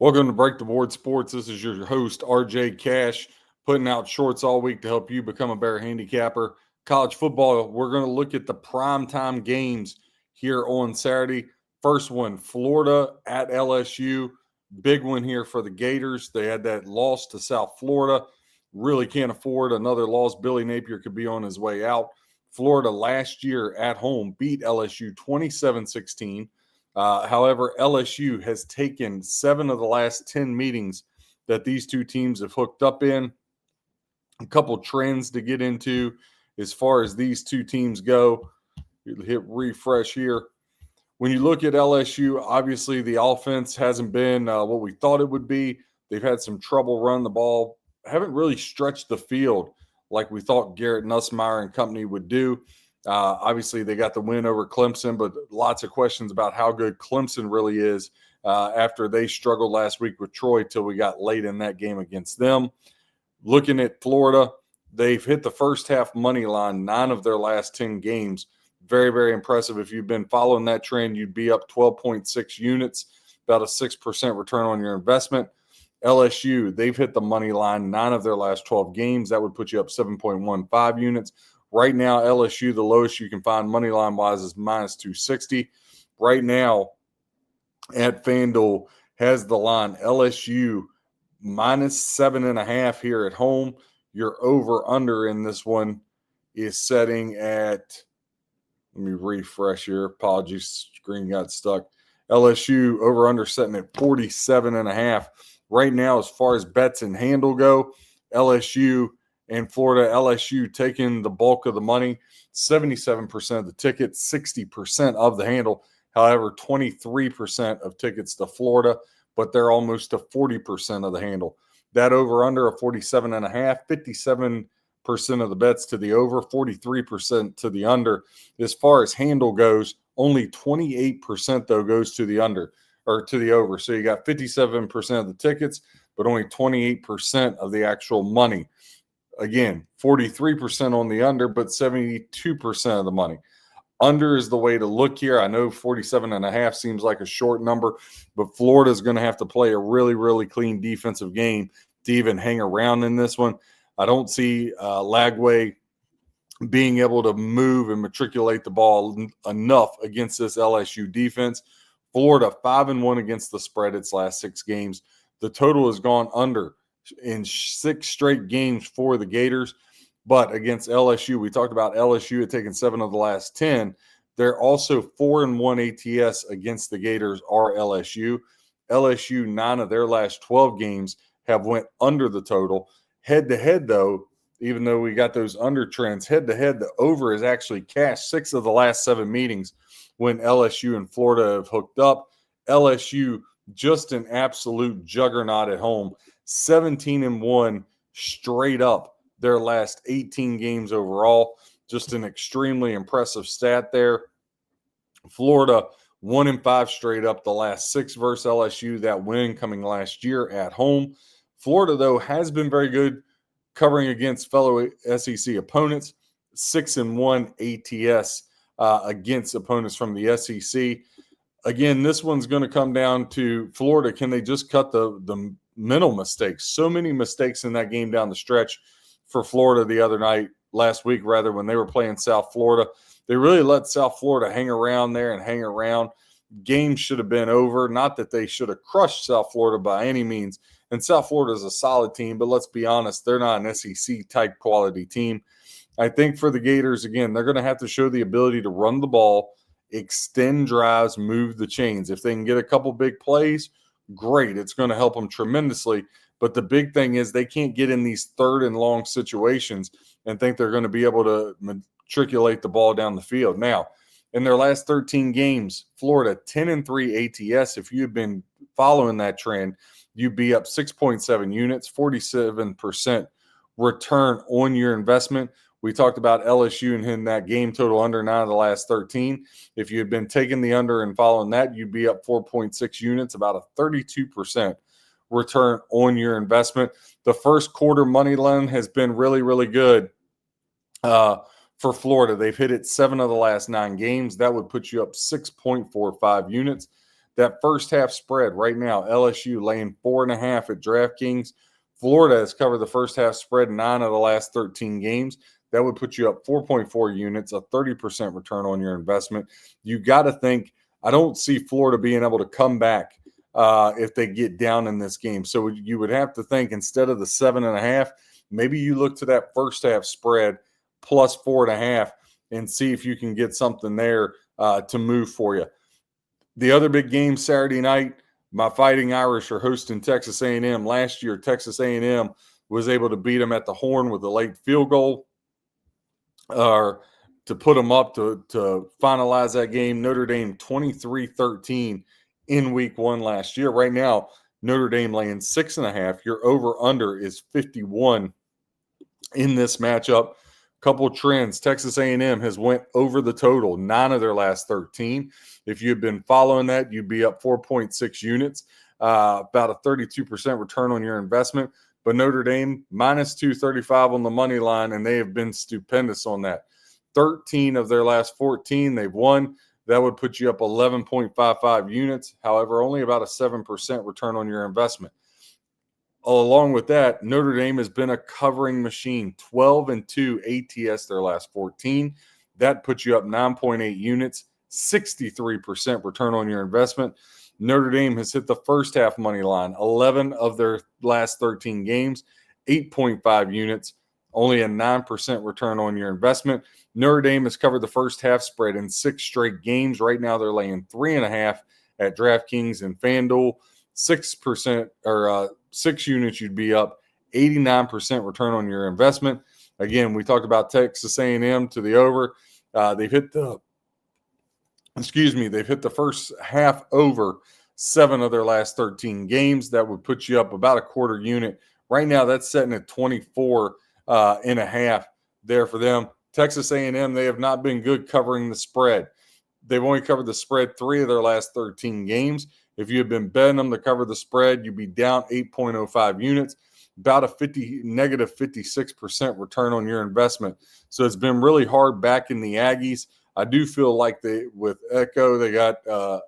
Welcome to Break the Board Sports. This is your host, RJ Cash, putting out shorts all week to help you become a better handicapper. College football, we're going to look at the primetime games here on Saturday. First one, Florida at LSU. Big one here for the Gators. They had that loss to South Florida. Really can't afford another loss. Billy Napier could be on his way out. Florida last year at home beat LSU 27-16. However, LSU has taken 7 of the last 10 meetings that these two teams have hooked up in. A couple trends to get into as far as these two teams go. Hit refresh here. When you look at LSU, obviously the offense hasn't been what we thought it would be. They've had some trouble running the ball. Haven't really stretched the field like we thought Garrett Nussmeier and company would do. Obviously, they got the win over Clemson, but lots of questions about how good Clemson really is after they struggled last week with Troy till we got late in that game against them. Looking at Florida, they've hit the first half money line 9 of their last 10 games. Very, very impressive. If you've been following that trend, you'd be up 12.6 units, about a 6% return on your investment. LSU, they've hit the money line 9 of their last 12 games. That would put you up 7.15 units. Right now, LSU, the lowest you can find money line wise is minus 260. Right now, at FanDuel has the line LSU minus 7.5 here at home. Your over under in this one is setting at, let me refresh here. Apologies, screen got stuck. LSU over under setting at 47.5. Right now, as far as bets and handle go, LSU and Florida, LSU taking the bulk of the money, 77% of the tickets, 60% of the handle. However, 23% of tickets to Florida, but they're almost to 40% of the handle. That over under a 47.5, 57% of the bets to the over, 43% to the under. As far as handle goes, only 28% though goes to the under or to the over. So you got 57% of the tickets, but only 28% of the actual money. Again, 43% on the under, but 72% of the money. Under is the way to look here. I know 47.5 seems like a short number, but Florida is going to have to play a really, really clean defensive game to even hang around in this one. I don't see Lagway being able to move and matriculate the ball enough against this LSU defense. Florida 5-1 against the spread its last 6 games. The total has gone under in 6 straight games for the Gators. But against LSU, we talked about LSU had taken 7 of the last 10. They're also 4-1 ATS against the Gators are LSU. LSU, 9 of their last 12 games have went under the total. Head-to-head, though, even though we got those under trends, head-to-head, the over is actually cashed 6 of the last 7 meetings when LSU and Florida have hooked up. LSU, just an absolute juggernaut at home, 17-1 straight up their last 18 games overall. Just an extremely impressive stat there. Florida 1-5 straight up the last 6 versus LSU. That win coming last year at home. Florida, though, has been very good covering against fellow SEC opponents. 6-1 ATS against opponents from the SEC. Again, this one's going to come down to Florida. Can they just cut the mental mistakes? So many mistakes in that game down the stretch for Florida last week, when they were playing South Florida. They really let South Florida hang around there and hang around. Games should have been over. Not that they should have crushed South Florida by any means. And South Florida is a solid team, but let's be honest, they're not an SEC-type quality team. I think for the Gators, again, they're going to have to show the ability to run the ball, extend drives, move the chains. If they can get a couple big plays, great. It's going to help them tremendously. But the big thing is they can't get in these 3rd and long situations and think they're going to be able to matriculate the ball down the field. Now, in their last 13 games, Florida 10-3 ATS. If you had been following that trend, you'd be up 6.7 units, 47% return on your investment. We talked about LSU and hitting that game total under 9 of the last 13. If you had been taking the under and following that, you'd be up 4.6 units, about a 32% return on your investment. The first quarter money line has been really, really good for Florida. They've hit it 7 of the last 9 games. That would put you up 6.45 units. That first half spread right now, LSU laying 4.5 at DraftKings. Florida has covered the first half spread 9 of the last 13 games. That would put you up 4.4 units, a 30% return on your investment. You got to think, I don't see Florida being able to come back if they get down in this game. So you would have to think, instead of the 7.5, maybe you look to that first half spread plus 4.5 and see if you can get something there to move for you. The other big game Saturday night, my Fighting Irish are hosting Texas A&M. Last year, Texas A&M was able to beat them at the Horn with a late field goal to put them up to finalize that game. Notre Dame 23-13 in week 1 last year. Right now, Notre Dame laying 6.5. Your over-under is 51 in this matchup. Couple trends. Texas A&M has went over the total 9 of their last 13. If you had been following that, you'd be up 4.6 units, about a 32% return on your investment. But Notre Dame minus 235 on the money line, and they have been stupendous on that. 13 of their last 14 they've won. That would put you up 11.55 units. However, only about a 7% return on your investment. Along with that, Notre Dame has been a covering machine. 12-2 ATS their last 14. That puts you up 9.8 units, 63% return on your investment. Notre Dame has hit the first half money line, 11 of their last 13 games, 8.5 units, only a 9% return on your investment. Notre Dame has covered the first half spread in 6 straight games. Right now, they're laying 3.5 at DraftKings and FanDuel. 6% or 6 units, you'd be up 89% return on your investment. Again, we talked about Texas A&M to the over. They've hit the first half over 7 of their last 13 games. That would put you up about a quarter unit. Right now, that's setting at 24.5 there for them. Texas A&M, they have not been good covering the spread. They've only covered the spread 3 of their last 13 games. If you had been betting them to cover the spread, you'd be down 8.05 units, about a negative 56% return on your investment. So it's been really hard backing the Aggies. I do feel like with Elko, they got the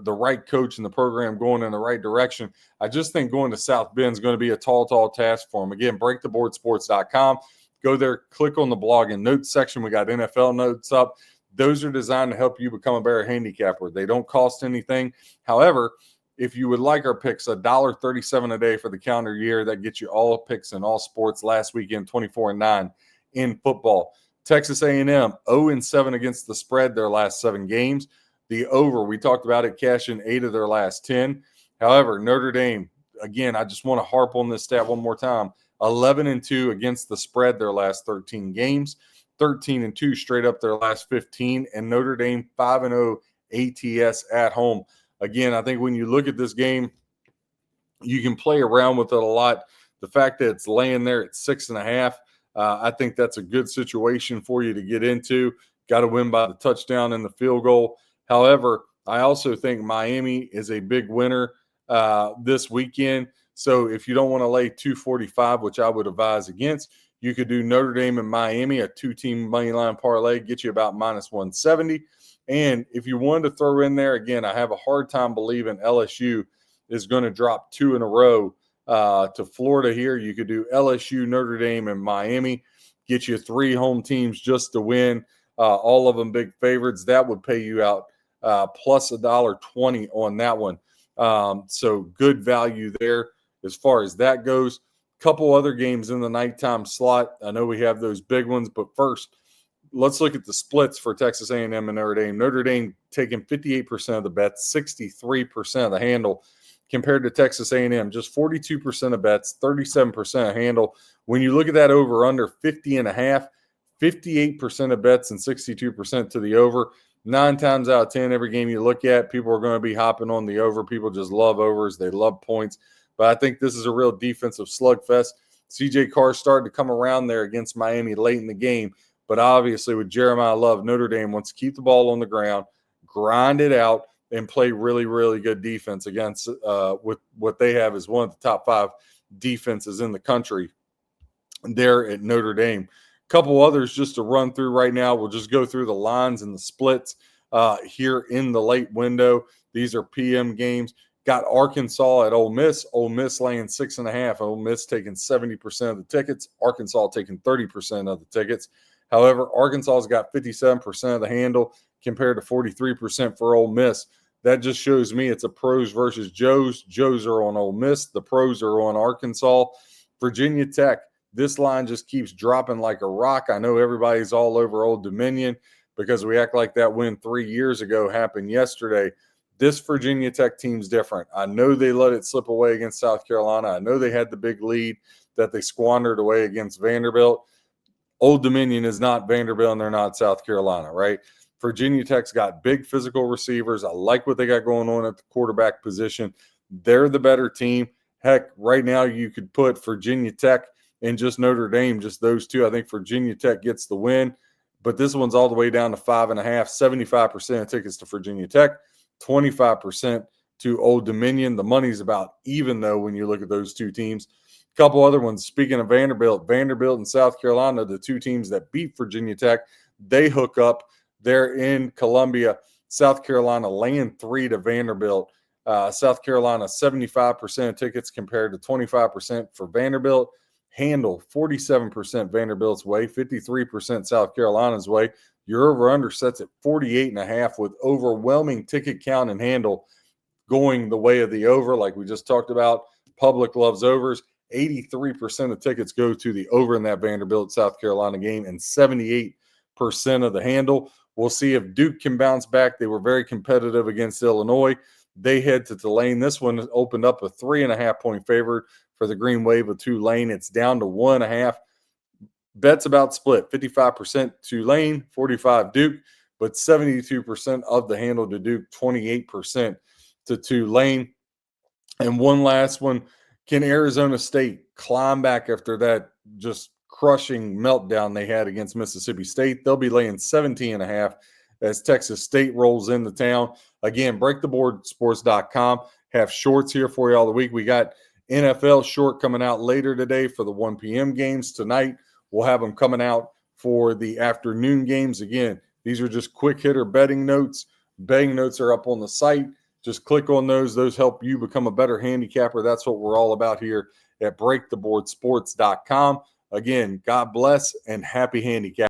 right coach and the program going in the right direction. I just think going to South Bend is going to be a tall task for them. Again, breaktheboardsports.com. Go there, click on the blog and notes section. We got NFL notes up. Those are designed to help you become a better handicapper. They don't cost anything. However, if you would like our picks, $1.37 a day for the calendar year, that gets you all picks in all sports. Last weekend, 24-9 in football. Texas A&M, 0-7 against the spread their last 7 games. The over, we talked about it, cashing 8 of their last 10. However, Notre Dame, again, I just want to harp on this stat one more time, 11-2 against the spread their last 13 games. 13-2 straight up their last 15, and Notre Dame 5-0 ATS at home. Again, I think when you look at this game, you can play around with it a lot. The fact that it's laying there at 6.5, I think that's a good situation for you to get into. Got to win by the touchdown and the field goal. However, I also think Miami is a big winner this weekend. So if you don't want to lay 245, which I would advise against, you could do Notre Dame and Miami, a 2-team money line parlay, get you about minus 170. And if you wanted to throw in there, again, I have a hard time believing LSU is going to drop 2 in a row to Florida here. You could do LSU, Notre Dame, and Miami, get you 3 home teams just to win, all of them big favorites. That would pay you out plus $1.20 on that one. So good value there as far as that goes. Couple other games in the nighttime slot. I know we have those big ones, but first, let's look at the splits for Texas A&M and Notre Dame. Notre Dame taking 58% of the bets, 63% of the handle, compared to Texas A&M, just 42% of bets, 37% of handle. When you look at that over/under 50.5, 58% of bets and 62% to the over. 9 times out of 10, every game you look at, people are going to be hopping on the over. People just love overs. They love points. But I think this is a real defensive slugfest. CJ Carr started to come around there against Miami late in the game. But obviously with Jeremiah Love, Notre Dame wants to keep the ball on the ground, grind it out, and play really, really good defense against with what they have as one of the top 5 defenses in the country there at Notre Dame. A couple others just to run through right now. We'll just go through the lines and the splits. here in the late window. These are PM games. Got Arkansas at Ole Miss. Ole Miss laying 6.5. Ole Miss taking 70% of the tickets. Arkansas taking 30% of the tickets. However, Arkansas's got 57% of the handle compared to 43% for Ole Miss. That just shows me it's a pros versus Joes. Joes are on Ole Miss. The pros are on Arkansas. Virginia Tech, this line just keeps dropping like a rock. I know everybody's all over Old Dominion because we act like that win 3 years ago happened yesterday. This Virginia Tech team's different. I know they let it slip away against South Carolina. I know they had the big lead that they squandered away against Vanderbilt. Old Dominion is not Vanderbilt and they're not South Carolina, right? Virginia Tech's got big physical receivers. I like what they got going on at the quarterback position. They're the better team. Heck, right now you could put Virginia Tech and just Notre Dame, just those two. I think Virginia Tech gets the win, but this one's all the way down to 5.5. 75% of tickets to Virginia Tech, 25% to Old Dominion. The money's about even, though, when you look at those two teams. A couple other ones. Speaking of Vanderbilt and South Carolina, the two teams that beat Virginia Tech, they hook up. They're in Columbia. South Carolina laying 3 to Vanderbilt. South Carolina, 75% of tickets compared to 25% for Vanderbilt. Handle, 47% Vanderbilt's way, 53% South Carolina's way. Your over-under sets at 48.5 with overwhelming ticket count and handle going the way of the over, like we just talked about. Public loves overs. 83% of tickets go to the over in that Vanderbilt-South Carolina game and 78% of the handle. We'll see if Duke can bounce back. They were very competitive against Illinois. They head to Tulane. This one opened up a 3.5-point favorite for the Green Wave of Tulane. It's down to 1.5. Bets about split, 55% Tulane, 45% Duke, but 72% of the handle to Duke, 28% to Tulane. And one last one, can Arizona State climb back after that just crushing meltdown they had against Mississippi State? They'll be laying 17.5 as Texas State rolls into town. Again, breaktheboardsports.com. Have shorts here for you all the week. We got NFL short coming out later today for the 1 p.m. games. Tonight, we'll have them coming out for the afternoon games. Again, these are just quick hitter betting notes. Betting notes are up on the site. Just click on those. Those help you become a better handicapper. That's what we're all about here at breaktheboardsports.com. Again, God bless and happy handicapping.